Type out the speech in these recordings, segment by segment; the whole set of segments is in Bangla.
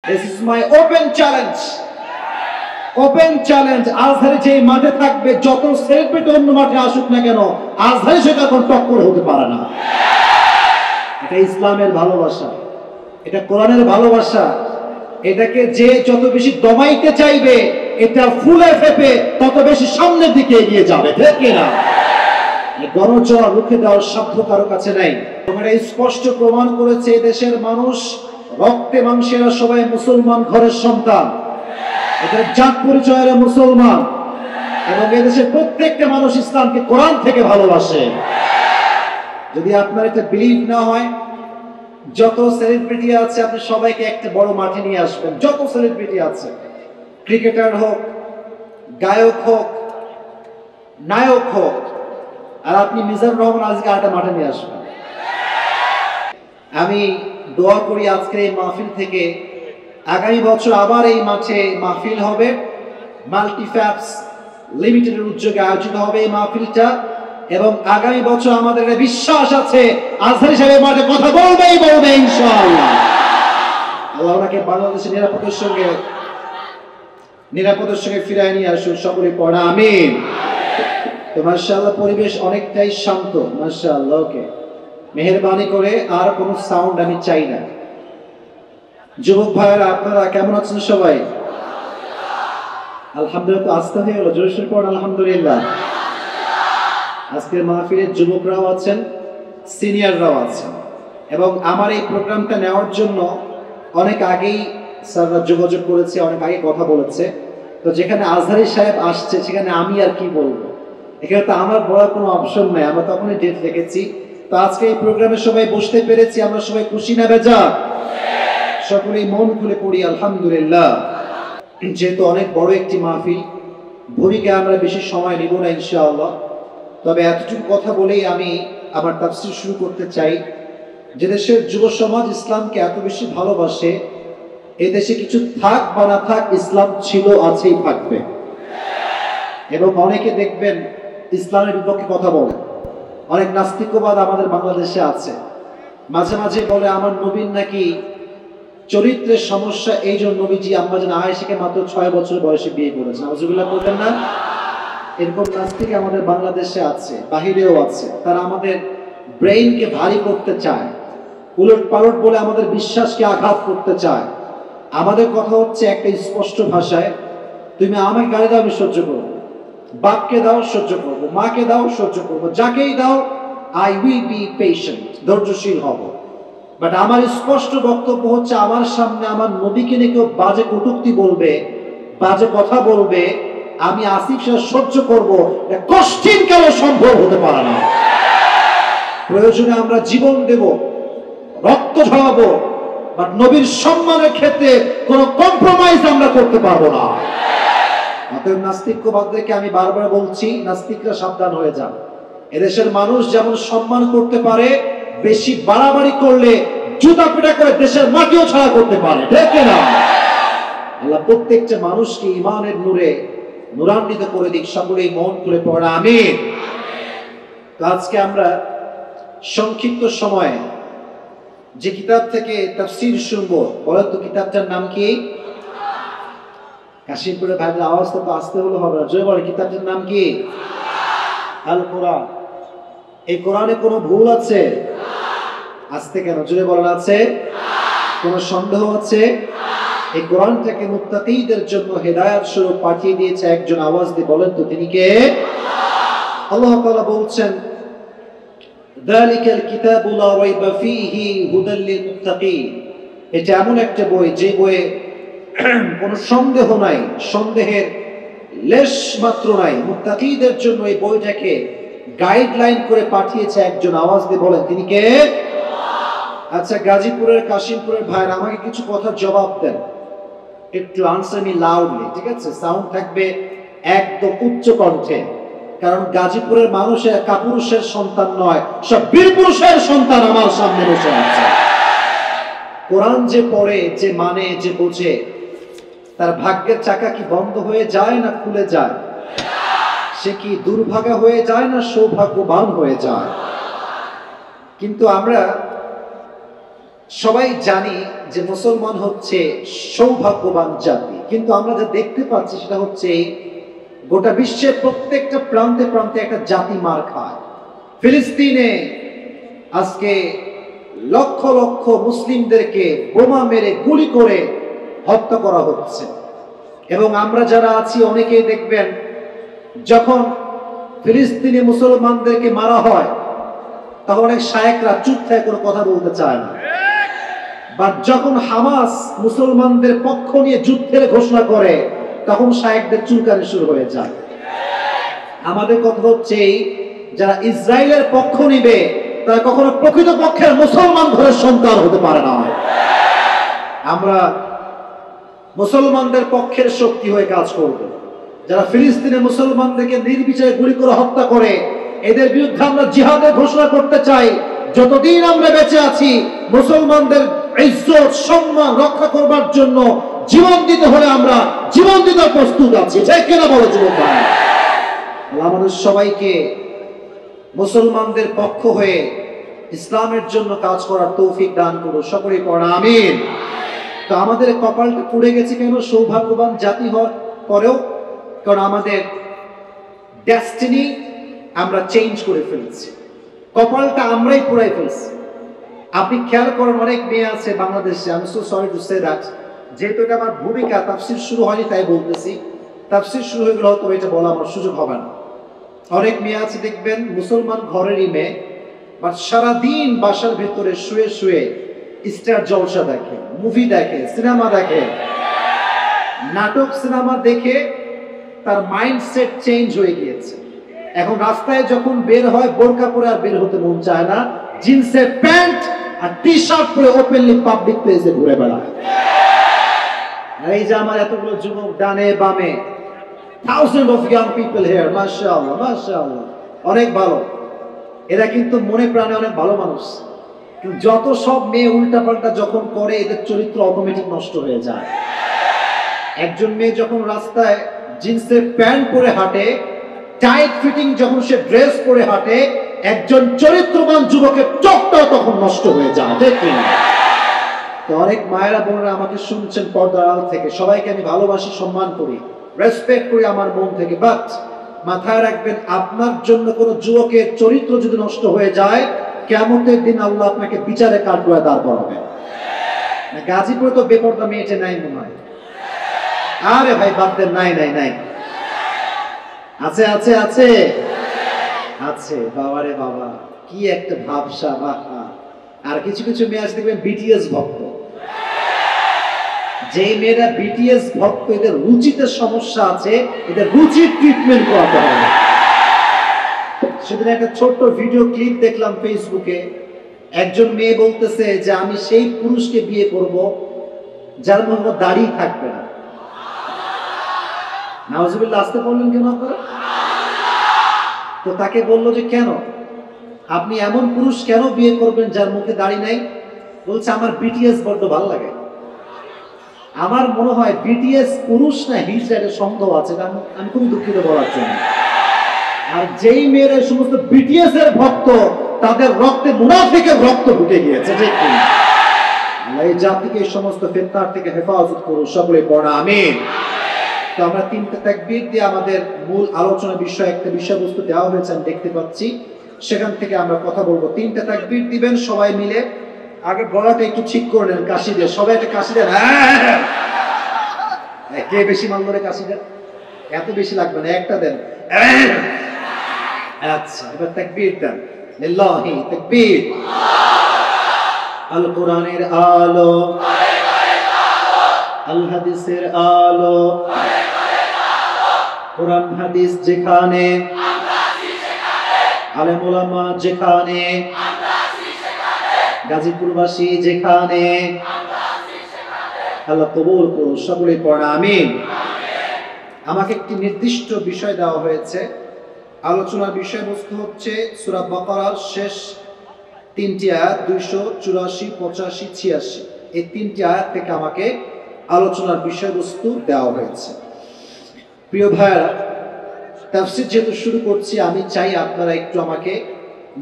This is my open challenge. Open challenge, আজহারে যে মাঠে থাকবে, যত সেলিব্রিটি অন্য মাঠে আসুক না কেন, আজহারে সেটা কোন টক্কর হতে পারে না। এটা ইসলামের ভালোবাসা, এটা কোরআনের ভালোবাসা। এটাকে যে যত বেশি দমাইতে চাইবে, এটা ফুলে ফেপে তত বেশি সামনের দিকে এগিয়ে যাবে, ঠিক কিনা? গণচড়া রুখে দেওয়ার সাধ্য কারো কাছে নাই। তোমরা স্পষ্ট প্রমাণ করেছে দেশের মানুষ রক্তে মাংসেরা সবাই মুসলমান ঘরের সন্তান, এটা জাত পরিচয়ের মুসলমান, এবং এদেশের প্রত্যেকটা মানুষ ইসলামকে কোরআন থেকে ভালোবাসে। যদি আপনার এটা বিলিভ না হয়, যত সেলিব্রিটি আছে আপনি সবাইকে একটা বড় মাঠে নিয়ে আসবেন। যত সেলিব্রিটি আছে, ক্রিকেটার হোক, গায়ক হোক, নায়ক হোক, আর আপনি মিজানুর রহমান আজকে আরেকটা মাঠে নিয়ে আসবেন। আমি দোয়া করি আজকের এই মাহফিল থেকে আগামী বছর আবার এই মাঠে মাহফিল হবে। মাল্টিফ্যাপস লিমিটেডের উদ্যোগে আয়োজিত হবে এই মাহফিলটা, এবং আগামী বছর আমাদের বিশ্বাস আছে আজহারী সাহেবের মাঠে কথা বলবেই বলবে ইনশাআল্লাহ। আল্লাহ ওনাকে বাংলাদেশের নিরাপদের সঙ্গে ফিরায় নিয়ে আসুন, সকলে পড়া আমিন। তো মাশাআল্লাহ, পরিবেশ অনেকটাই শান্ত, মাশাআল্লাহ। ওকে, মেহেরবানি করে আর কোনো সাউন্ড আমি চাই না। যুবক ভাইয়েরা, আপনারা কেমন আছেন সবাই? আলহামদুলিল্লাহ। তো আসতে হয়ে গেল, জোরে পড় আলহামদুলিল্লাহ। আজকের মাহফিলের যুবকরাও আছেন, সিনিয়ররাও আছেন, এবং আমার এই প্রোগ্রামটা নেওয়ার জন্য অনেক আগেই স্যাররা যোগাযোগ করেছে, অনেক আগে কথা বলেছে। তো যেখানে আজহারী সাহেব আসছে সেখানে আমি আর কি বলবো, এখানে তো আমার বলার কোনো অপশন নাই, আমরা তখনই ডেট রেখেছি। তো আজকে এই প্রোগ্রামে সবাই বসতে পেরেছি, আমরা সবাই খুশি না বেজা? সকলেই মন খুলে পড়ি আলহামদুলিল্লাহ। যেহেতু অনেক বড় একটি মাহফিল, ভূমিকা আমরা বেশি সময় নিব না ইনশাআল্লাহ। তবে এতটুকু কথা বলেই আমি আমার তাফসীর শুরু করতে চাই। যে দেশের যুব সমাজ ইসলামকে এত বেশি ভালোবাসে, এদেশে কিছু থাক বা না থাক, ইসলাম ছিল, আছেই, থাকবে। এবং অনেকে দেখবেন ইসলামের বিপক্ষে কথা বলে। অনেক নাস্তিকবাদ আমাদের বাংলাদেশে আছে। মাঝে মাঝে বলে আমার নবীর নাকি চরিত্রের সমস্যা, এই জন্য নবীজি আম্মা জান আয়েশাকে মাত্র 6 বছর বয়সে বিয়ে করেছেন। নাউজুবিল্লাহ বলবেন না? এরকম নাস্তিক আমাদের বাংলাদেশে আছে, বাহিরেও আছে। তারা আমাদের ব্রেইনকে ভারী করতে চায়, উলট পালট বলে আমাদের বিশ্বাসকে আঘাত করতে চায়। আমাদের কথা হচ্ছে একটা স্পষ্ট ভাষায়, তুমি আমাকে গালি দাও আমি সহ্য করবো, বাপকে দাও সহ্য করবো, মাকে দাও সহ্য করবো, যাকেই দাও আই উইল বি পেশেন্ট, ধৈর্যশীল হব। বাট আমার স্পষ্ট বক্তব্য হচ্ছে, আমার সামনে আমার নবীকে নিয়ে কেউ বাজে কটূক্তি বলবে, বাজে কথা বলবে, আমি আসিফ সাহেব সহ্য করবো, কষ্টিন কেন সম্ভব হতে পারে না। প্রয়োজনে আমরা জীবন দেব, রক্ত ঝরাবো, বাট নবীর সম্মানের ক্ষেত্রে কোনো কম্প্রোমাইজ আমরা করতে পারবো না। অতএব নাস্তিকবাদীদেরকে আমি বারবার বলছি, নাস্তিকরা সাবধান হয়ে যান। এদেশের মানুষ যেমন সম্মান করতে পারে, বেশি বাড়াবাড়ি করলে জুতা পিটা করে দেশের মাটিও ছাড়া করতে পারে, ঠিক না? আল্লাহ প্রত্যেকটা মানুষকে ঈমানের নূরে নূরান্বিত করে দিক, সকলেই মন খুলে পড়া আমিন। তো আজকে আমরা সংক্ষিপ্ত সময়ে যে কিতাব থেকে তাফসীর শুনবো, বলেন তো কিতাবটার নাম কি? কাশিমপুরের ভাইদের আওয়াজ তো আসতে হলো হবে না, জয় বলে, কিতাবটার নাম কি? আল কোরআন। এই কোরআনে কোনো ভুল আছে? আসতে কেন, জোরে বলেন, আছে? কোন সন্দেহ আছে? এই কোরআনটাকে মুত্তাকীদের জন্য হেদায়েত স্বরূপ পাঠিয়ে দিয়েছে একজন, আওয়াজ দিয়ে বলেন তো তিনি কে? আল্লাহ তাআলা বলছেন, যালিকাল কিতাবু লা রাইবা ফীহি হুদাল লিল মুত্তাকীন। এটা এমন একটা বই, যে বইয়ে কোনো সন্দেহ নাই, সন্দেহের লেশ মাত্র নাই। মুত্তাকীদের জন্য এই বইটাকে গাইডলাইন করে পাঠিয়েছে একজন, আওয়াজ দিয়ে বলেন তিনি কে? আচ্ছা, গাজীপুরের, কাশিমপুরের ভাইরা আমাকে কিছু কথা জবাব দেন, একটু আনসার মি লাউডলি, ঠিক আছে? সাউন্ড থাকবে একদম উচ্চ কণ্ঠে, কারণ গাজীপুরের মানুষের কাপুরুষের সন্তান নয়, সব বীরপুরুষের সন্তান আমার সামনে বসে আছে। কোরআন যে পড়ে, যে মানে, যে বোঝে, তার ভাগ্যের চাকা কি বন্ধ হয়ে যায় না খুলে যায়? সে কি দুর্ভাগা হয়ে যায় না সৌভাগ্যবান হয়ে যায়? কিন্তু আমরা সবাই জানি যে মুসলমান হচ্ছে সৌভাগ্যবান জাতি, কিন্তু আমরা যা দেখতে পাচ্ছি সেটা হচ্ছে গোটা বিশ্বের প্রত্যেকটা প্রান্তে প্রান্তে একটা জাতি মার খায়। ফিলিস্তিনে আজকে লক্ষ লক্ষ মুসলিমদেরকে বোমা মেরে গুলি করে হত্যা করা হচ্ছে। এবং আমরা যারা আছি অনেকেই দেখবেন যখন ফিলিস্তিনি মুসলমানদেরকে মারা হয় তখন অনেক শায়েকরা চুপ থেকে কোনো কথা বলতে চায় না, বা যখন হামাস মুসলমানদের পক্ষ নিয়ে যুদ্ধের ঘোষণা করে তখন শায়েকদের চুলকানি শুরু হয়ে যায়। আমাদের কথা হচ্ছে যারা ইসরায়েলের পক্ষ নিবে তারা কখনো প্রকৃত পক্ষের মুসলমান ঘরের সন্তান হতে পারে না। আমরা মুসলমানদের পক্ষের শক্তি হয়ে কাজ করব। যারা ফিলিস্তিনের মুসলমানদেরকে নির্বিচারে গুলি করে হত্যা করে এদের বিরুদ্ধে আমরা জিহাদের ঘোষণা করতে চাই। যতদিন আমরা বেঁচে আছি মুসলমানদের ইজ্জত সম্মান রক্ষা করবার জন্য জীবন দিতে হলে আমরা জীবন দিতে প্রস্তুত আছি। ঠিক কিনা বলো যুবক ভাই? আমাদের সবাইকে মুসলমানদের পক্ষ হয়ে ইসলামের জন্য কাজ করার তৌফিক দান করো, সকলেই পড়া আমিন। তো আমাদের কপালটা পুড়ে গেছে কেন সৌভাগ্যবান জাতি হওয়ার পরেও? কারণ আমাদের ডেস্টিনি আমরা চেঞ্জ করে ফেলছি, কপালটা আমরাই পুড়াই ফেলছি। আপনি খেয়াল করেন অনেক মেয়ে আছে বাংলাদেশে, আমি so sorry to say that, যেহেতু এটা আমার ভূমিকা, তাফসীর শুরু হয়নি তাই বলতেছি, তাফসীর শুরু হয়ে গেলে হয়তো এটা বলা আমার সুযোগ হবে না। অনেক মেয়ে আছে দেখবেন মুসলমান ঘরেরই মেয়ে, বা সারাদিন বাসার ভেতরে শুয়ে শুয়ে স্টার জলসা দেখে, মুভি দেখে, সিনেমা দেখে, নাটক সিনেমা দেখে তার মাইন্ডসেট চেঞ্জ হয়ে গিয়েছে। এখন রাস্তায় যখন বের হয় বোরকা পরে আর বের হতে মন চায় না, জিন্সের প্যান্ট আর টি শার্ট পরে ওপেনলি পাবলিক প্লেসে ঘুরে বেড়ায়। এই যে আমার এতগুলো যুবক ডানে বামে, thousands of young people here, মাশাআল্লাহ মাশাআল্লাহ, অনেক ভালো। এরা কিন্তু মনে প্রাণে অনেক ভালো মানুষ, কিন্তু যত সব মেয়ে উল্টাপাল্টা যখন করে এদের চরিত্র অটোমেটিক নষ্ট হয়ে যায়। একজন মেয়ে যখন রাস্তায় জিন্সের প্যান্ট পরে হাঁটে, টাইট ফিটিং যখন সে ড্রেস পরে হাঁটে, একজন চরিত্রবান যুবকের চোখটাও তখন নষ্ট হয়ে যায়। দেখুন, তো অনেক মায়েরা বোনেরা আমাকে শুনছেন পর্দার আড়াল থেকে, সবাইকে আমি ভালোবাসি, সম্মান করি, রেসপেক্ট করি আমার মন থেকে, বাট মাথায় রাখবেন আপনার জন্য কোনো যুবকের চরিত্র যদি নষ্ট হয়ে যায়, কিয়ামতের দিন আল্লাহ আপনাকে বিচারে কাঠগড়ায় দাঁড় করাবেন। না গাজীপুরে তো বেপরদা মেয়েটে নাই মনে হয়? আরে ভাই বাদ দেন, নাই নাই নাই, আছে আছে আছে আছে। বাবারে বাবা, কি একটা ভাবসা। বাবা, আর কিছু কিছু মেয়ে আছে দেখবেন বিটিএস ভক্ত। যে মেয়েরা বিটিএস ভক্ত, এদের রুচিতে সমস্যা আছে, এদের রুচির ট্রিটমেন্ট করাতে হবে। সেদিন একটা ছোট্ট ভিডিও ক্লিপ দেখলাম ফেসবুকে, একজন মেয়ে বলতেছে যে আমি সেই পুরুষকে বিয়ে করব যার মধ্যে দাড়ি থাকবে না। নাউজুবিল্লাহ, আসতে বললেন কেন আপনারা? তো তাকে বললো যে কেন আপনি এমন পুরুষ কেন বিয়ে করবেন যার মুখে দাড়ি নাই? বলছে আমার বিটিএস বড্ড ভালো লাগে। আমার মনে হয় বিটিএস পুরুষ না হিজড়া, এর সন্দেহ আছে, আমি খুবই দুঃখিত বলার জন্য। আর যেই মেয়েরা সমস্ত বিটিএস এর ভক্ত, তাদের রক্তে মুনাফিকের রক্ত ঢুকে গিয়েছে। ঠিক কি? এই জাতিকে এই সমস্ত ফিতনার থেকে হেফাজত করুন, সকলে পড়া আমিন। তো আমরা তিনটা তাকবীর দিয়ে আমাদের মূল আলোচনা বিষয় একটা বিষয়বস্তু দেওয়া হয়েছে আমি দেখতে পাচ্ছি, সেখান থেকে আমরা কথা বলবো। তিনটা তাকবীর দিবেন সবাই মিলে। আগে গলাটা একটু ঠিক করে নেন, কাশি দিয়ে সবাই একটা কাশি দেন। কে বেশি মাল ধরে কাশি দেন? এত বেশি লাগবে না, একটা দেন। আচ্ছা, এবার তাকবীর দেন। লিল্লাহি তাকবীর। আল কোরআনের আলো, আল হাদিসের আলো, কোরআন হাদিস যেখানে, আলেম ওলামা যেখানে, গাজীপুরবাসী যেখানে, আল্লাহ কবুল করুন, সকলে পড়া আমিন। আমাকে একটি নির্দিষ্ট বিষয় দেওয়া হয়েছে, আলোচনার বিষয়বস্তু হচ্ছে সূরা বাকারার শেষ তিনটি আয়াত, 284, 85, 86, এই তিনটি আয়াত থেকে আমাকে আলোচনার বিষয়বস্তু দেওয়া হয়েছে। প্রিয় ভাইরা, তাফসীর যেহেতু শুরু করছি, আমি চাই আপনারা একটু আমাকে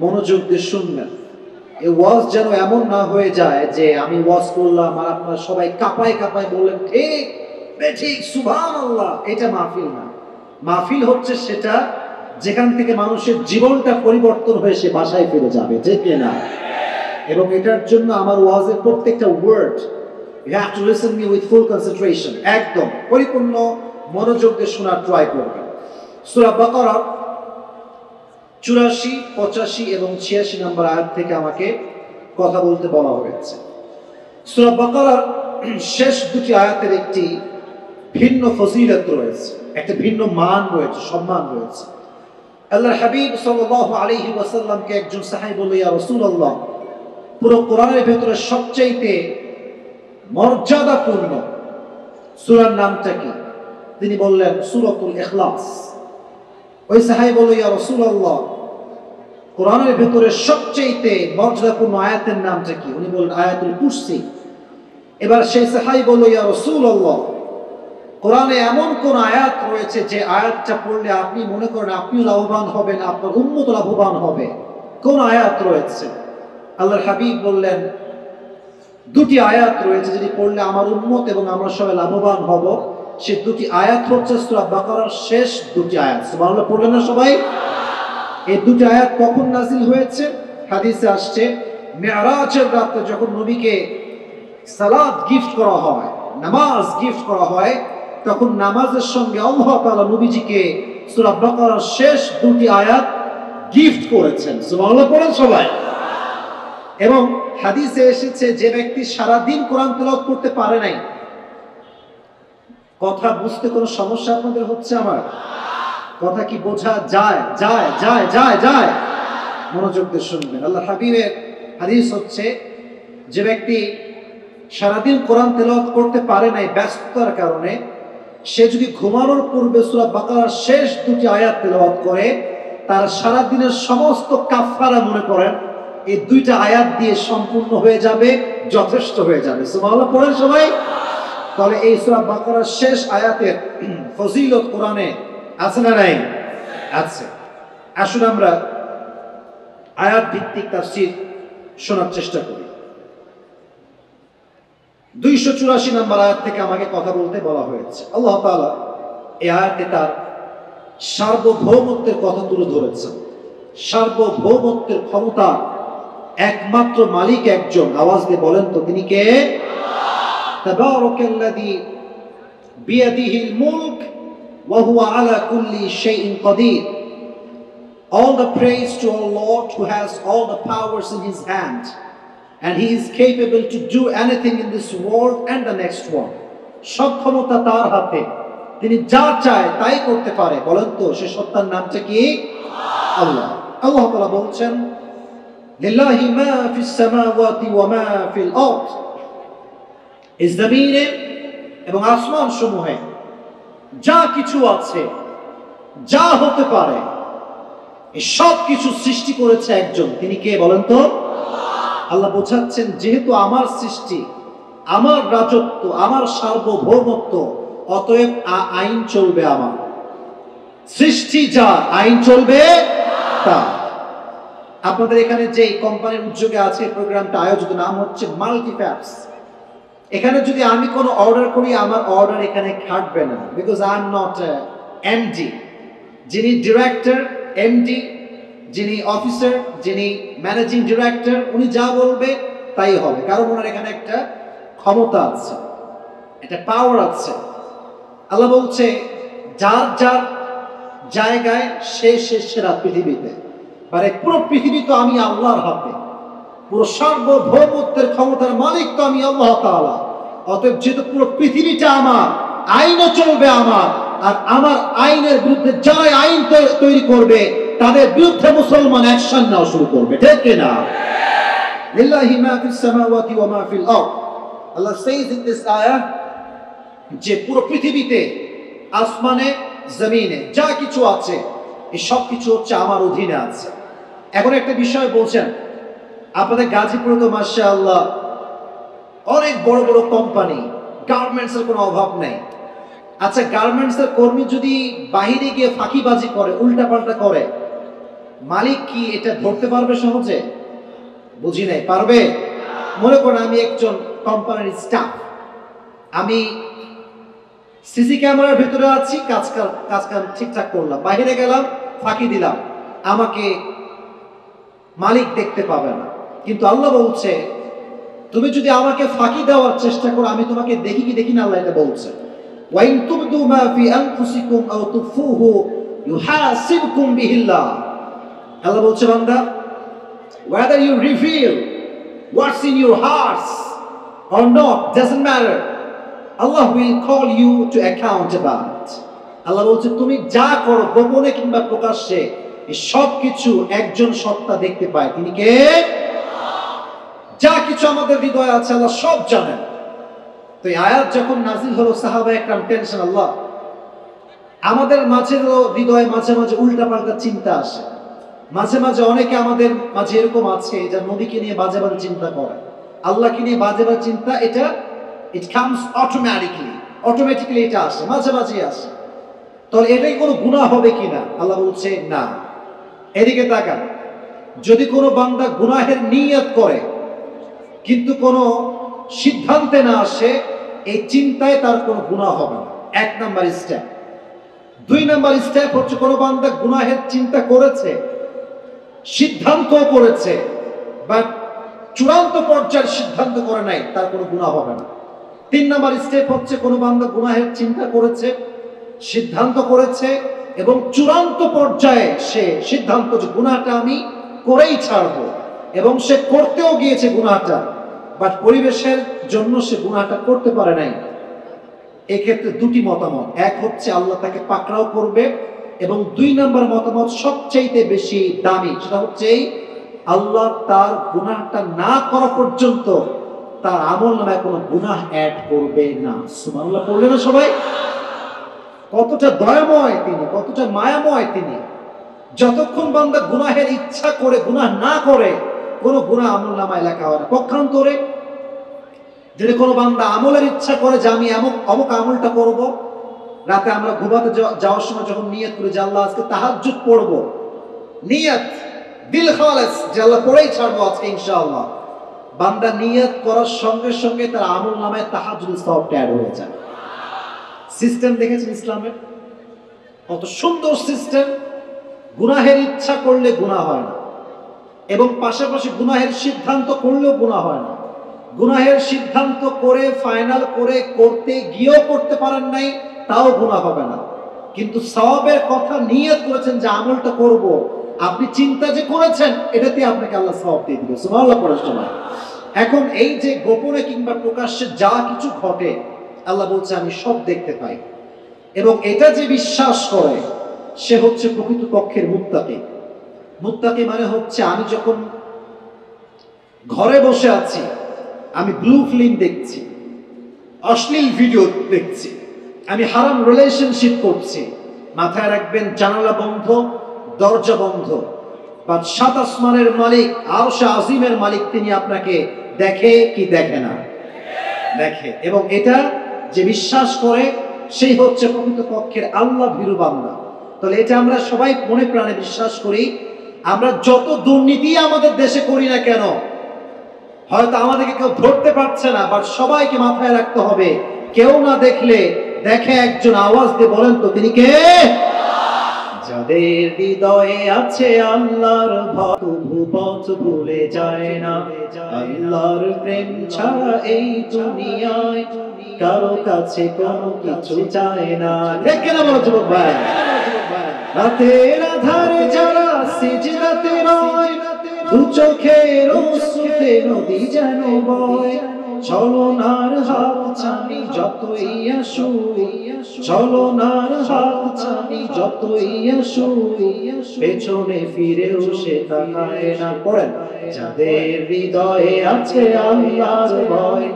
মনোযোগ দিয়ে শুনবেন। এই ওয়াজ যেন এমন না হয়ে যায় যে আমি ওয়াজ করলাম আর আপনারা সবাই কাঁপায় কাঁপায় বললেন ঠিক ঠিক সুবহানাল্লাহ। এটা মাহফিল না। মাহফিল হচ্ছে সেটা যেখান থেকে মানুষের জীবনটা পরিবর্তন হয়ে সে বাসায় ফিরে যাবে, ঠিক না? এবং এটার জন্য আমার ওয়াজের প্রত্যেকটা word you have to listen me with full concentration, একদম পরিপূর্ণ মনোযোগ দিয়ে শোনার ট্রাই করবেন। সূরা বাকারা 84, 85 এবং 86 নম্বর আয়াত থেকে আমাকে কথা বলতে বলা হয়েছে। সূরা বাকারার শেষ দুটি আয়াতের একটি ভিন্ন ফজিলত রয়েছে, একটা ভিন্ন মান রয়েছে, সম্মান রয়েছে। আল্লাহর হাবিব সাল্লাল্লাহু আলাইহি ওয়াসাল্লামকে একজন সাহাবী বলল, ইয়া রাসূলুল্লাহ, পুরো কোরআনের ভেতরে সবচাইতে মর্যাদাপূর্ণ সূরার নামটা কি? তিনি বললেন সূরাতুল ইখলাস। ওই সাহাবী বলল, ইয়া রাসূলুল্লাহ, কোরআনের ভেতরে সবচাইতে মর্যাদাপূর্ণ আয়াতের নামটা কি? উনি বললেন আয়াতুল কুরসি। এবার সেই সাহাবী বলল, ইয়া রাসূলুল্লাহ, কোরআনে এমন কোন আয়াত রয়েছে যে আয়াতটা পড়লে আপনি মনে করেন আপনিও লাভবান হবেন, আপনার উম্মত লাভবান হবে? কোন আয়াত রয়েছে? আল্লাহর হাবিব বললেন দুটি আয়াত রয়েছে যেটি পড়লে আমার উম্মত এবং আমরা সবাই লাভবান হব। সে দুটি আয়াত হচ্ছে সূরা বাকারার শেষ দুটি আয়াত। সুবহানাল্লাহ পড়লেন না সবাই? এই দুটি আয়াত কখন নাযিল হয়েছে? হাদিসে আসছে মিরাজের রাতে যখন নবীকে সালাত গিফট করা হয়, নামাজ গিফট করা হয়, তখন নামাজের সঙ্গে আল্লাহ তাআলা নবীজিকে সূরা বাকারার শেষ দুটি আয়াত গিফট করেছেন। সুবহানাল্লাহ পড়েন সবাই। এবং হাদিসে এসেছে যে ব্যক্তি সারা দিন কোরআন তেলাওয়াত করতে পারে নাই, কথা বুঝতে কোনো সমস্যা আপনাদের হচ্ছে? আমার কথা কি বোঝা যায়? যায় যায় যায় যায় মনোযোগ দিয়ে শুনবেন। আল্লাহ হাবিবের হাদিস হচ্ছে যে ব্যক্তি সারাদিন কোরআন তেলাওয়াত করতে পারে নাই ব্যস্ততার কারণে, সে যদি ঘুমানোর পূর্বে সূরা বাকারার শেষ দুটি আয়াত তেলাওয়াত করে, তার সারা দিনের সমস্ত কাফারা মনে করেন এই দুইটা আয়াত দিয়ে সম্পূর্ণ হয়ে যাবে, যথেষ্ট হয়ে যাবে। সুবহানাল্লাহ পড়েন সবাই। তাহলে এই সূরা বাকারার শেষ আয়াতের ফজিলত কোরআনে আছে না নাই? আছে। আসুন আমরা আয়াত ভিত্তিক তাফসীর শোনার চেষ্টা করি। 284 নম্বর আয়াত থেকে আমাকে কথা বলতে বলা হয়েছে। আল্লাহ তাআলা এই আয়াতে তার সার্বভৌমত্বের কথা তুলে ধরেছেন। সার্বভৌমত্বের ক্ষমতা একমাত্র মালিক একজন। আওয়াজ দিয়ে বলেন তো তিনি কে? তাবারাকাল্লাযী বিয়াদিহিল মুলক ওয়া হুয়া আলা কুল্লি শাইইন Kadir. All the praise to our Lord who has all the powers in his hand, and he is capable to do anything in this world and the next one. সব ক্ষমতা তার হাতে, তিনি যা চায় তাই করতে পারে। বলেন তো সে সত্তার নামটা কি? আল্লাহ। আল্লাহ তাআলা বলছেন লিল্লাহি মা ফিস সামাওয়াতি ওয়া মা ফিল আরদ। এই জমিনে এবং আসমান সমূহে যা কিছু আছে, যা হতে পারে, এই সব কিছু সৃষ্টি করেছে একজন। তিনি কে বলেন তো? আল্লাহ বোঝাচ্ছেন যেহেতু আমার সৃষ্টি, আমার রাজত্ব, আমার সার্বভৌমত্ব, অতএব আইন চলবে আমার। সৃষ্টি যা, আইন চলবে তা। আপনাদের এখানে যে কোম্পানির উদ্যোগে আছে প্রোগ্রামটা আয়োজিত, নাম হচ্ছে মাল্টিপ্যাপস। এখানে যদি আমি কোনো অর্ডার করি, আমার অর্ডার এখানে খাটবে না, because I am not MD. যিনি ডিরেক্টর, এমডি, যিনি অফিসার, যিনি ম্যানেজিং ডিরেক্টর, উনি যা বলবে তাই হবে, কারণ ওনার এখানে একটা ক্ষমতা আছে, একটা পাওয়ার আছে। আল্লাহ বলছে যার যার জায়গায় সে সেরা পৃথিবীতে, মানে পুরো পৃথিবী তো আমি আল্লাহর হাতে, পুরো সার্বভৌমত্বের ক্ষমতার মালিক তো আমি আল্লাহ তাআলা। অতএব যেহেতু পুরো পৃথিবীটা আমার, আইনও চলবে আমার, আর আমার আইনের বিরুদ্ধে যারা আইন তৈরি করবে তাদের বিরুদ্ধে মুসলমান অ্যাকশন নেওয়া শুরু করবে, ঠিক কিনা? লিল্লাহি মা ফিস সামাওয়াতি ওয়া মা ফিল আরদ। আল্লাহ says in this ayah যে পুরো পৃথিবীতে, আসমানে, জমিনে যা কিছু আছে, এই সব কিছু হচ্ছে আমার অধীনে আছে। এখন একটা বিষয় বলছেন, আপনাদের গাজীপুরে তো মাশাআল্লাহ অনেক বড় বড় কোম্পানি, গার্মেন্টসের কোনো অভাব নেই। আচ্ছা, গার্মেন্টসের কর্মী যদি বাহিরে গিয়ে ফাঁকিবাজি করে, উল্টাপাল্টা করে, মালিক কি এটা ধরতে পারবে সহজে? বুঝি নাই, পারবে? মনে করেন আমি একজন কোম্পানির স্টাফ, আমি সিসি ক্যামেরার ভিতরে আছি, কাজ ঠিকঠাক করলাম, বাইরে গেলাম, ফাঁকি দিলাম, আমাকে মালিক দেখতে পাবে না। কিন্তু আল্লাহ বলছে তুমি যদি আমাকে ফাঁকি দেওয়ার চেষ্টা করো আমি তোমাকে দেখি কি দেখি না, আল্লাহ এটা বলছে। ওয়াইন তুবদু মা ফি আনফুসিকুম আও তুখফুহু ইউহাসিবকুম বিহিল্লাহ। আল্লাহ বলছে বান্দা, whether you reveal what's in your hearts or not doesn't matter, Allah will call you to account about it. আল্লাহ বলছে তুমি যা করো গোপনে কিংবা প্রকাশ্যে এই সব কিছু একজন সত্তা দেখতে পায়, তিনি কে? যা কিছু আমাদের হৃদয়ে আছে আল্লাহ সব জানেন। তো এই আয়াত যখন নাজিল হলো সাহাবা একরাম টেনশন, আল্লাহ আমাদের মাঝেরও হৃদয়ে মাঝে মাঝে উল্টাপাল্টা চিন্তা আসে, মাঝে মাঝে অনেকে আমাদের মাঝে এরকম আছে যা নবীকে নিয়ে বাজে বাজে চিন্তা করে, আল্লাহকে নিয়ে বাজে বাজে চিন্তা, এটা ইট কামস অটোমেটিক্যালি এটা আসে, মাঝে মাঝে আসে। তাহলে এটাই কোনো গুনাহ হবে কিনা? আল্লাহ বলছে না। এদিকে তাকান, যদি কোনো বান্দা গুনাহের নিয়ত করে কিন্তু কোনো সিদ্ধান্তে না আসে, এই চিন্তায় তার কোনো গুনাহ হবে না, 1 নাম্বার স্টেপ। 2 নাম্বার স্টেপ হচ্ছে কোনো বান্দা গুনাহের চিন্তা করেছে, সিদ্ধান্ত করেছে, বাট চূড়ান্ত পর্যায়ের সিদ্ধান্ত করে নাই, তার কোনো গুনাহ হবে না। 3 নাম্বার স্টেপ হচ্ছে কোনো বান্দা গুনাহের চিন্তা করেছে, সিদ্ধান্ত করেছে এবং চূড়ান্ত পর্যায়ে সে সিদ্ধান্ত যে গুনাহটা আমি করেই ছাড়বো, এবং সে করতেও গিয়েছে গুনাহটা, বাট পরিবেশের জন্য সে গুনাহটা করতে পারে নাই। এক্ষেত্রে 2টি মতামত, এক হচ্ছে আল্লাহ তাকে পাকড়াও করবে, এবং 2 নাম্বার মতামত সবচেয়ে বেশি দামি, সেটা হচ্ছে আল্লাহ তার গুনাহটা না করা পর্যন্ত তার আমলনামায় কোনো গুনাহ অ্যাড করবে না। সুবহানাল্লাহ পড়লেন না সবাই? কতটা দয়াময় তিনি, কতটা মায়াময় তিনি। যতক্ষণ বান্দা গুনাহের ইচ্ছা করে গুনাহ না করে, কোনো গুনাহ আমলনামায় লেখা হয় না। পক্ষান্তরে যদি কোনো বান্দা আমলের ইচ্ছা করে যে আমি অমুক আমলটা করব, রাতে আমরা ঘুমাতে যাওয়ার সময় যখন নিয়ত করি যে আল্লাহ আজকে তাহাজ্জুদ পড়ব, নিয়ত দিল খালেস যে আল্লাহ পড়েই ছাড়বো আজকে ইনশাআল্লাহ, বান্দা নিয়ত করার সঙ্গে সঙ্গে তার আমলনামায় তাহাজ্জুদের সওয়াবটা অ্যাড হয়ে যায়। সিস্টেম দেখেছেন ইসলামের? কত সুন্দর সিস্টেম। গুনাহের ইচ্ছা করলে গুনাহ হয় না, এবং পাশাপাশি গুনাহের সিদ্ধান্ত করলেও গুনাহ হয় না। গুনাহের সিদ্ধান্ত করে ফাইনাল করে করতে গিয়েও করতে পারেন নাই, তাও গুনাহ হবে না। কিন্তু সওয়াবের কথা নিয়ত করেছেন যে আমলটা করব, আপনি চিন্তা যে করেছেন এটাতে আপনাকে আল্লাহ সওয়াব দিয়ে দিবে। সুবহানাল্লাহ পড়ার সময়। এখন এই যে গোপনে কিংবা প্রকাশ্যে যা কিছু ঘটে, আল্লাহ বলছে আমি সব দেখতে পাই, এবং এটা যে বিশ্বাস করে সে হচ্ছে প্রকৃতপক্ষের মুত্তাকি। মুত্তাকি মানে হচ্ছে আমি যখন ঘরে বসে আছি, আমি ব্লু ফিল্ম দেখছি, অশ্লীল ভিডিও দেখছি, আমি হারাম রিলেশনশিপ করছি, মাথায় রাখবেন জানালা বন্ধ, দরজা বন্ধ, বা 7 আসমানের মালিক আরশে আজিমের মালিক তিনি আপনাকে দেখে কি দেখে না? দেখে। এবং এটা যে বিশ্বাস করে সেই হচ্ছে প্রকৃতপক্ষের আল্লাহ ভীরু বান্দা। তাহলে এটা আমরা সবাই মনে প্রাণে বিশ্বাস করি। আমরা যত দুর্নীতি আমাদের দেশে করি না কেন, হয়তো আমাদেরকে কেউ ধরতে পারছে না, বাট সবাইকে মাথায় রাখতে হবে কেউ না দেখলে দেখে একজন আওয়াজ দিয়ে বলেন তো তিনি কে? যাদের হৃদয়ে আছে আল্লাহর ভয় ভুলে যায় না, আল্লাহর প্রেম ছাড়া এই দুনিয়ায় কারো কাছে কোনো কিছু চায় না। দেখে না বলো যুবক ভাই, রাতের আধারে যারা সিজদাতে রয়, দু চোখের অশ্রুতে নদী যেন বয়, ছলনার হাত ছানি যতই আসুক, ছলনার হাত ছানি যতই আসুক, পেছনে ফিরেও সে তাকায় না। পড়েন, যাদের হৃদয়ে আছে আল্লাহর ভয়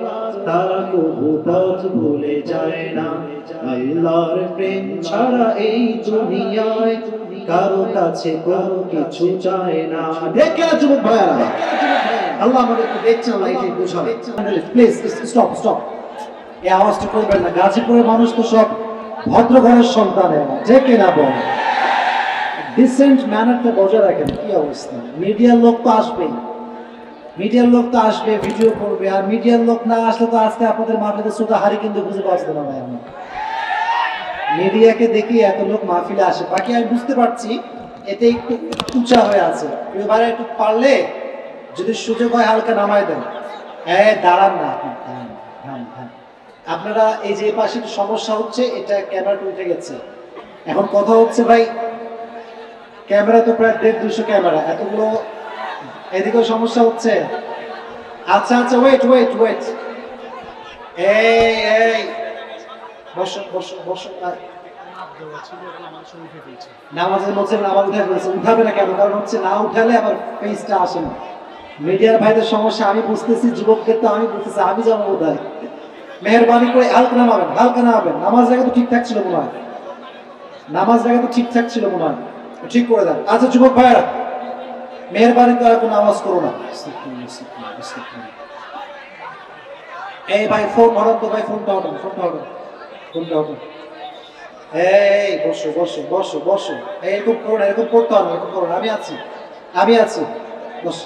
তারা কবু পথ ভুলে যায় না, আল্লাহর প্রেম ছাড়া এই দুনিয়ায় কারো কাছে কোনো কিছু চায় না। দেখে না যুবক ভাইরা, আল্লাহ আমাদেরকে দেখছেন, আল্লাহ এটাই বোঝাবে। প্লিজ স্টপ, এই আওয়াজটা করবেন না। গাজীপুরের মানুষ তো সব ভদ্র ঘরের সন্তান, দেখে না বল, ডিসেন্ট ম্যানারটা বজায় রাখেন। কি অবস্থা, মিডিয়ার লোক তো আসবেই, মিডিয়ার লোক তো আসবে, ভিডিও করবে, আর মিডিয়ার লোক না আসলে তো আজকে আপনাদের মাহফিলে সুদা হারি কিন্তু খুঁজে পাওয়া যেত না ভাই। আমি মিডিয়াকে দেখি এত লোক মাহফিলে আসে, বাকি আমি বুঝতে পারছি এতে একটু উঁচা হয়ে আছে। এবারে একটু পারলে যদি সুযোগ হয় হালকা নামায় দেন। দাঁড়ান না আপনি, আপনারা এই যে পাশে সমস্যা হচ্ছে, এটা ক্যামেরাটা উঠে গেছে। এখন কথা হচ্ছে ভাই, ক্যামেরা তো প্রায় 150-200 ক্যামেরা, এতগুলো এদিকেও সমস্যা হচ্ছে। আচ্ছা আচ্ছা, ওয়েট ওয়েট ওয়েট, এই বসো বসো বসো। নামাজের মধ্যে নামাজ উঠে ফেলছে, উঠাবে না কেন? কারণ হচ্ছে না উঠালে আবার ফেসটা আসে না। মিডিয়ার ভাইদের সমস্যা আমি বুঝতেছি, যুবকদের তো আমি বুঝতেছি, আমি যাবো বোধহয়। মেহরবানি করে হালকা নামাবেন, হালকা নামাবেন। নামাজ জায়গা তো ঠিকঠাক ছিল মনে হয়, নামাজ জায়গা তো ঠিকঠাক ছিল মনে হয়, ঠিক করে দেন। আচ্ছা যুবক ভাইরা, মেহরবানি করে কোনো আওয়াজ করো না। এই ভাই ফোন হঠাৎ তো, ভাই ফোনটা হঠাৎ, ফোনটা হঠাৎ, ফোনটা হঠাৎ। এই বসো বসো বসো বসো, এরকম করো না, এরকম করতে হবে, এরকম করো না। আমি আছি, আমি আছি, বসো।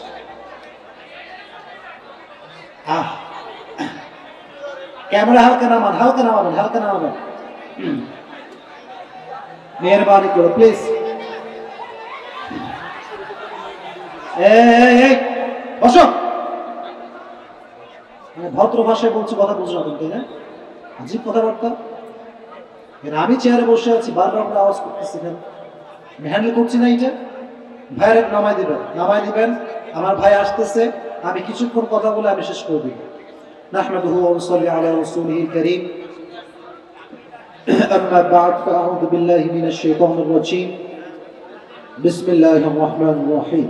ক্যামেরা হালকা নামান, হালকা নামাবেন, হালকা নামাবেন, মেহরবানি করো প্লিজ। বসো। ভদ্র ভাষায় বলছি, কথা বুঝো না তাই না? আজীব কথাবার্তা। আমি চেয়ারে বসে আছি, বারবার আমরা আওয়াজ করতেছি, আমি হ্যান্ডেল করছি না এটা। ভাইয়ের নামাই দিবেন, নামাই দিবেন। আমার ভাই আসতেছে, আমি কিছুক্ষণ কথা বলে আমি শেষ করে দিব। নাহমাদুহু ওয়া নুসাল্লি আলা রাসূলিহিল কারীম। আম্মা বা'দ, ফাআউযু বিল্লাহি মিনাশ শাইতানির রাজীম। বিসমিল্লাহির রাহমানির রাহিম।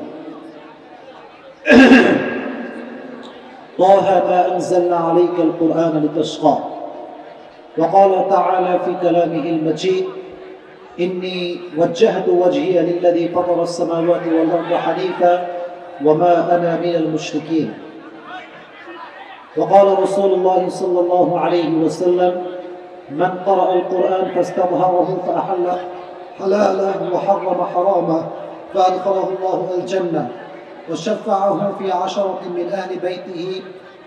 طه ما أنزلنا عليك القرآن لتشقى. وقال تعالى في كلامه المجيد: إني وجهت وجهي للذي فطر السماوات والأرض حنيفا وما أنا من المشركين. وقال رسول الله صلى الله عليه وسلم: من قرأ القرآن فاستظهره فأحل حلاله وحرم حرامه فأدخله الله الجنة وشفعه في 10 من أهل بيته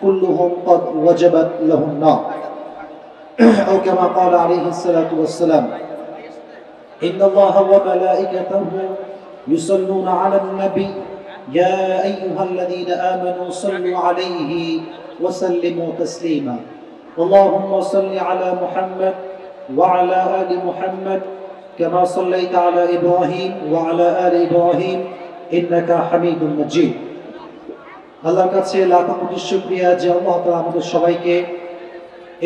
كلهم قد وجبت له النار. أو كما قال عليه الصلاة والسلام: إن الله وملائكته يصلون على النبي يا أيها الذين آمنوا صلوا عليه وسلموا تسليما. اللهم صل على محمد وعلى آل محمد كما صليت على إبراهيم وعلى آل إبراهيم إنك حميد مجيد. আল্লাহর কাছে লাখো কোটি শুকরিয়া যে আল্লাহ তাআলা আমাদের সবাইকে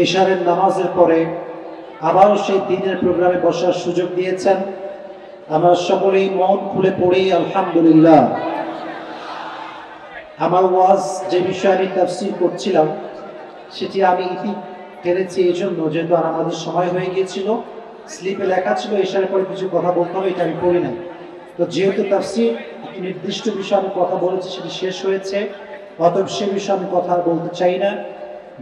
ইশারের নামাজের পরে আবারও সেই দিনের প্রোগ্রামে বসার সুযোগ দিয়েছেন। আমরা সকলেই মন খুলে পড়ি আলহামদুলিল্লাহ। আমার ওয়াজ যে বিষয়ে আমি তাফসীর করছিলাম সেটি আমি ইতি টেনেছি এই জন্য, যেহেতু আর আমাদের সময় হয়ে গিয়েছিল। স্লিপে লেখা ছিল ইশারের পরে কিছু কথা বলতে হবে, এটা আমি পড়ি নাই। তো যেহেতু তাফসীর একটি নির্দিষ্ট বিষয়ে আমি কথা বলেছি, সেটি শেষ হয়েছে, অতএব সে বিষয়ে আমি কথা বলতে চাই না।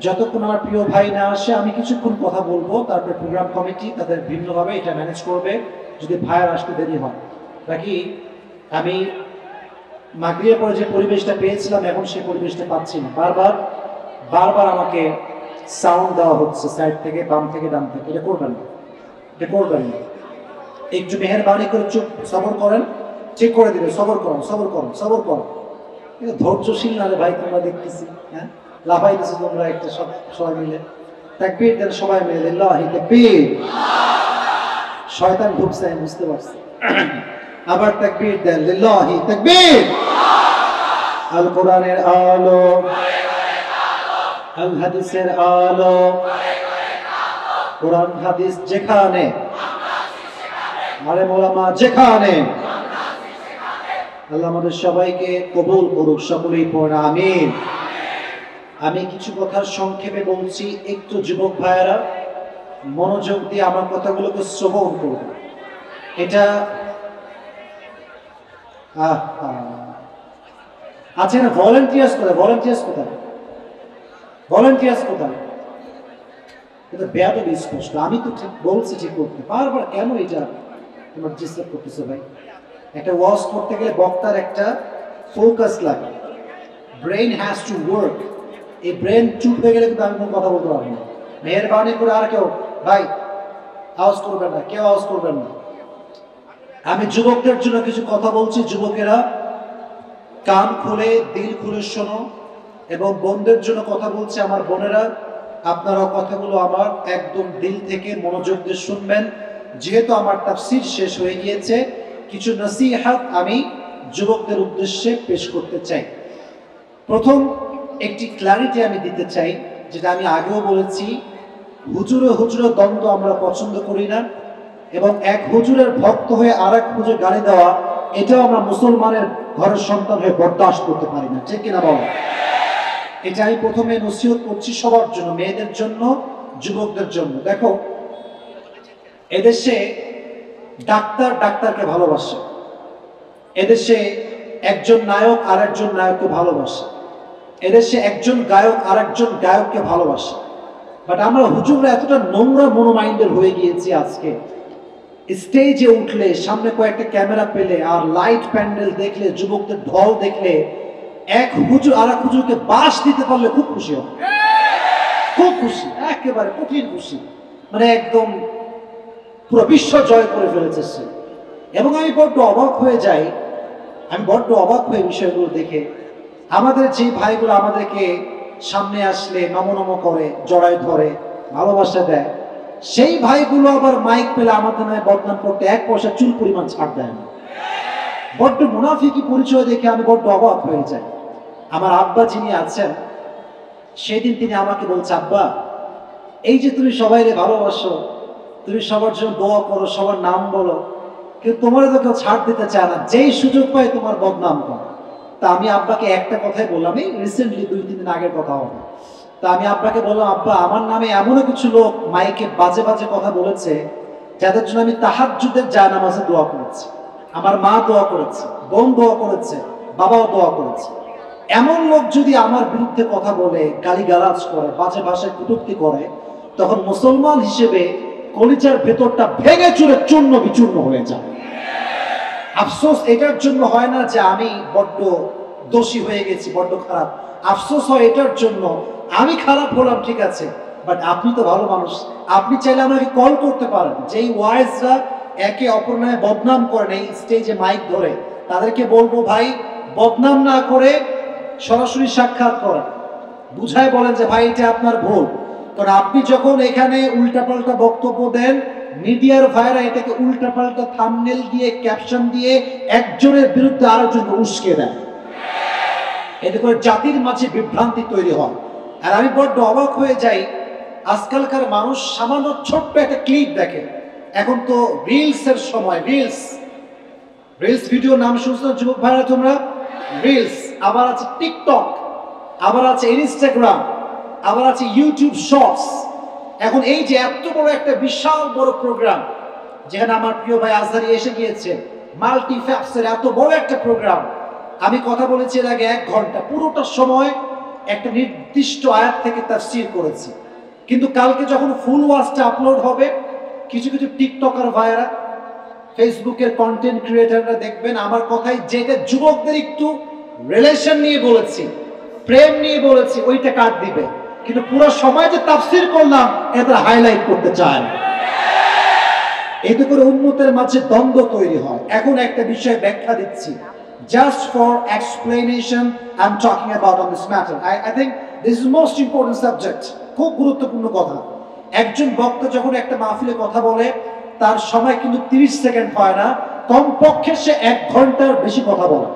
যতক্ষণ আমার প্রিয় ভাই না আসে আমি কিছুক্ষণ কথা বলবো, তারপরে প্রোগ্রাম কমিটি তাদের ভিন্নভাবে এটা ম্যানেজ করবে যদি ভাইয়ের আসতে দেরি হয়। বাকি আমি মাগরিবের পরে যে পরিবেশটা পেয়েছিলাম এখন সেই পরিবেশটা পাচ্ছি না। বারবার বারবার আমাকে সাউন্ড দেওয়া হচ্ছে সাইড থেকে, বাম থেকে, ডান থেকে। এটা করবেন না, এটা করবেন না। একটু মেহেরবানি করে চুপ সবর করেন, ঠিক করে দিবে। সবর করুন, সবর করুন, সবর করুন। এটা ধৈর্যশীল না রে ভাই, তোমরা দেখতেছি। হ্যাঁ, লাফাইতেছো তোমরা একটা সবাই মিলে। তাকবীর দেন সবাই মিলে, লিল্লাহি তাকবীর। শয়তান ঢুকছে আমি বুঝতে পারছি। আবার তাকবীর দেন, লিল্লাহি তাকবীর। আল কোরআনের আলো, আল হাদিসের আলো, কোরআন হাদিস যেখানে, আরে মোলামা যেখানে, আল্লাহ আমাদের সবাইকে কবুল করুক। সকলেই পড়া আমিন। আমি কিছু কথা সংক্ষেপে বলছি, একটু যুবক ভাইয়েরা মনোযোগ দিয়ে আমার কথাগুলোকে শ্রবণ করুন। এটা আচ্ছা, না ভলান্টিয়ার্স কোথায়? ভলান্টিয়ার্স কোথায়? ভলান্টিয়ার্স কোথায়? এটা বেয়াদবি স্পষ্ট। আমি তো ঠিক বলছি ঠিক করতে, বারবার কেন এটা তোমার ডিস্টার্ব করতেছো ভাই? একটা ওয়াজ করতে গেলে বক্তার একটা ফোকাস লাগে, ব্রেন হ্যাজ টু ওয়ার্ক। এই ব্রেন চুপ হয়ে গেলে কিন্তু আমি কোনো কথা বলতে পারবো না। মেহেরবানি করে আর কেউ ভাই আওয়াজ করবেন না, কেউ আওয়াজ করবেন না। আমি যুবকদের জন্য কিছু কথা বলছি, যুবকেরা কান খুলে দিল খুলে শোনো। এবং বোনদের জন্য কথা বলছি, আমার বোনেরা আপনারা কথাগুলো আমার একদম দিল থেকে মনোযোগ দিয়ে শুনবেন। যেহেতু আমার তাফসীর শেষ হয়ে গিয়েছে, কিছু নসিহত আমি যুবকদের উদ্দেশ্যে পেশ করতে চাই। প্রথম একটি ক্ল্যারিটি আমি দিতে চাই, যেটা আমি আগেও বলেছি, হুজুরে হুজুরে দ্বন্দ্ব আমরা পছন্দ করি না, এবং এক হুজুরের ভক্ত হয়ে আর এক হুজুর গালি দেওয়া, এটাও আমরা মুসলমানের ঘরের সন্তান হয়ে বরদাস্ত করতে পারি না, ঠিক কিনা বলো? এটা আমি প্রথমে নসিহত করছি সবার জন্য, মেয়েদের জন্য, যুবকদের জন্য। দেখো, এদেশে ডাক্তার ডাক্তারকে ভালোবাসে, এদেশে একজন নায়ক আর একজন নায়ককে ভালোবাসে, এদেশে একজন গায়ক আর একজন গায়ককে ভালোবাসে। বাট আমরা হুজুররা এতটা নোংরা মনোমাইন্ডের হয়ে গিয়েছি, আজকে স্টেজে উঠলে, সামনে কয়েকটা ক্যামেরা পেলে আর লাইট প্যান্ডেল দেখলে, যুবকদের ঢল দেখলে, এক হুজুর আর এক হুজুরকে বাস দিতে পারলে খুব খুশি হয়, খুব খুশি, একেবারে কঠিন খুশি, মানে একদম পুরো বিশ্ব জয় করে ফেলেছে সে। এবং আমি বড্ড অবাক হয়ে যাই, আমি বড্ড অবাক হয়ে বিষয়গুলো দেখে। আমাদের যে ভাইগুলো আমাদেরকে সামনে আসলে নমো নমো করে, জড়ায় ধরে, ভালোবাসা দেয়, সেই ভাইগুলো আবার মাইক পেলে আমাদের নামে বদনাম করতে এক পয়সা চুল পরিমাণ ছাড় দেয় না। বড্ড মুনাফিকি পরিচয় দেখে আমি বড্ড অবাক হয়ে যাই। আমার আব্বা যিনি আছেন, সেদিন তিনি আমাকে বলছে, আব্বা এই যে তুমি সবাইরে ভালোবাসো, তুমি সবার জন্য দোয়া করো, সবার নাম বলো, কিন্তু তোমার তো কেউ ছাড় দিতে চায় না, যেই সুযোগ পায় তোমার বদনাম করো। তা আমি আব্বাকে একটা কথাই বললাম, এই রিসেন্টলি 2-3 দিন আগের কথা হবে। তা আমি আব্বাকে বললাম, আব্বা আমার নামে এমনও কিছু লোক মাইকে বাজে বাজে কথা বলেছে, যাদের জন্য আমি তাহাজ্জুদের জায়নামাজে দোয়া করেছি, আমার মা দোয়া করেছে, বোন দোয়া করেছে, বাবাও দোয়া করেছে। এমন লোক যদি আমার বিরুদ্ধে কথা বলে, গালিগালাজ করে, বাজে ভাষায় কটূক্তি করে, তখন মুসলমান হিসেবে কলিজার ভেতরটা ভেঙে চুরে চূর্ণ বিচূর্ণ হয়ে যায়। আফসোস এটার জন্য হয় না যে আমি বড্ড দোষী হয়ে গেছি, বড্ড খারাপ। আফসোস হয় এটার জন্য, আমি খারাপ হলাম ঠিক আছে, বাট আপনি তো ভালো মানুষ, আপনি চাইলে আমাকে কল করতে পারেন। যেই ওয়াইজরা একে অপর নামে বদনাম করেন এই স্টেজে মাইক ধরে, তাদেরকে বলবো ভাই বদনাম না করে সরাসরি সাক্ষাৎ করেন, বুঝায় বলেন যে ভাই এটা আপনার ভুল। কারণ আপনি যখন এখানে উল্টাপাল্টা বক্তব্য দেন, মিডিয়ার ভাইরা এটাকে উল্টাপাল্টা থাম্বনেল দিয়ে, ক্যাপশন দিয়ে একজনের বিরুদ্ধে আরেকজনকে উস্কে দেয়, এতে করে জাতির মাঝে বিভ্রান্তি তৈরি হয়। আর আমি বড্ড অবাক হয়ে যাই, আজকালকার মানুষ সামান্য ছোট্ট একটা ক্লিপ দেখে। এখন তো রিলস এর সময়, রিলস ভিডিও নাম শুনছো যুবক ভাইরা তোমরা? রিলস, আবার আছে টিকটক, আবার আছে ইনস্টাগ্রাম, আবার আছে ইউটিউব শর্টস। এখন এই যে এত বড় একটা বিশাল বড় প্রোগ্রাম, যেখানে আমার প্রিয় ভাই আজহারি এসে গিয়েছে, মাল্টি ফ্যাক্টসের এত বড় একটা প্রোগ্রাম, আমি কথা বলেছি এর আগে 1 ঘন্টা, পুরোটা সময় একটা নির্দিষ্ট আয়াত থেকে তাফসীর করেছি। কিন্তু কালকে যখন ফুল ওয়াচটা আপলোড হবে, কিছু কিছু টিকটকার ভাইরা, ফেসবুকের কন্টেন্ট ক্রিয়েটাররা দেখবেন আমার কথাই যেটা যুবকদের একটু রিলেশন নিয়ে বলেছি, প্রেম নিয়ে বলেছি, ওইটা কাট দিবে, কিন্তু পুরো সময় যে তাফসীর করলাম এটা হাইলাইট করতে চায় না। এতে করে উম্মতের মাঝে দ্বন্দ্ব তৈরি হয়। এখন একটা বিষয় ব্যাখ্যা দিচ্ছি, just for explanation I'm talking about on this matter. I think this is most important subject, খুব গুরুত্বপূর্ণ কথা। একজন বক্তা যখন একটা মাহফিলে কথা বলে, তার সময় কিন্তু 30 সেকেন্ড হয় না, কমপক্ষে সে 1 ঘন্টার বেশি কথা বলে।